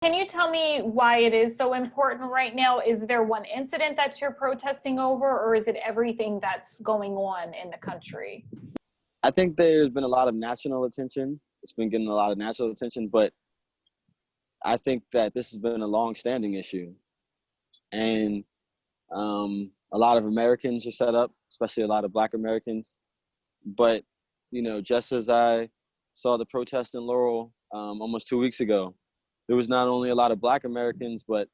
Can you tell me why it is so important right now? Is there one incident that you're protesting over, or is it everything that's going on in the country? I think there's been a lot of national attention. It's been getting a lot of national attention, but I think that this has been a long-standing issue. And a lot of Americans are set up, especially a lot of Black Americans. But, just as I saw the protest in Laurel almost 2 weeks ago, there was not only a lot of Black Americans, but,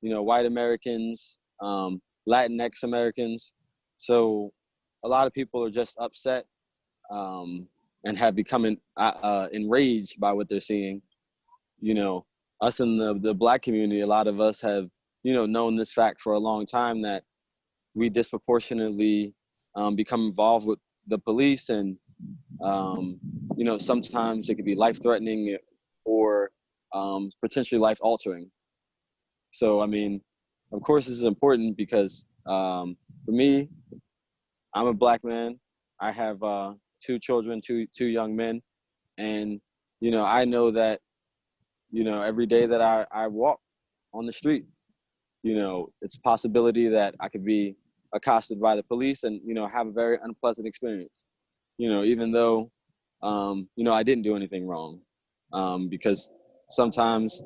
white Americans, Latinx Americans. So a lot of people are just upset and have become enraged by what they're seeing. Us in the Black community, a lot of us have, known this fact for a long time, that we disproportionately become involved with the police, and sometimes it could be life-threatening or potentially life-altering. So, of course, this is important because for me, I'm a Black man. I have 2 children, two young men, and I know that every day that I walk on the street, it's a possibility that I could be accosted by the police and have a very unpleasant experience. Even though I didn't do anything wrong, because sometimes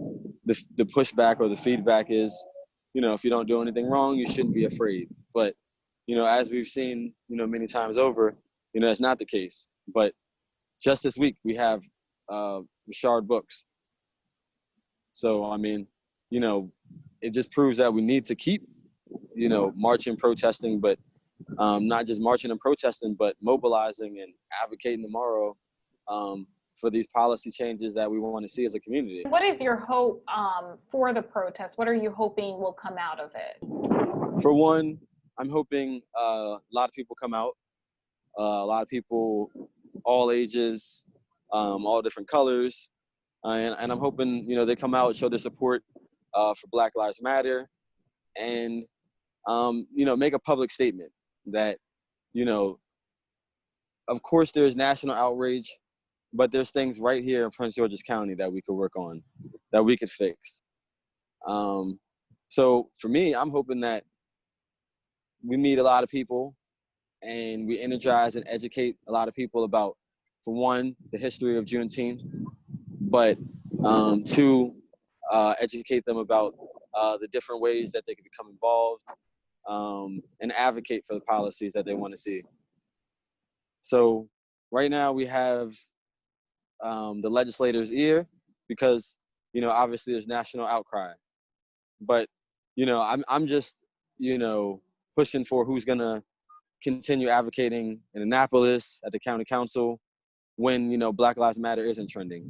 the pushback or the feedback is, if you don't do anything wrong, you shouldn't be afraid. But as we've seen many times over, that's not the case. But just this week we have Rashard Brooks. So it just proves that we need to keep marching, protesting, but not just marching and protesting, but mobilizing and advocating tomorrow for these policy changes that we want to see as a community. What is your hope for the protest? What are you hoping will come out of it? For one, I'm hoping a lot of people come out, a lot of people, all ages, all different colors, and I'm hoping they come out and show their support for Black Lives Matter, and make a public statement that of course there's national outrage, but there's things right here in Prince George's County that we could work on, that we could fix. So for me, I'm hoping that we meet a lot of people and we energize and educate a lot of people about, for one, the history of Juneteenth, but 2, educate them about the different ways that they can become involved and advocate for the policies that they want to see. So right now we have the legislators' ear, because obviously there's national outcry, but I'm just pushing for who's gonna continue advocating in Annapolis at the county council when Black Lives Matter isn't trending.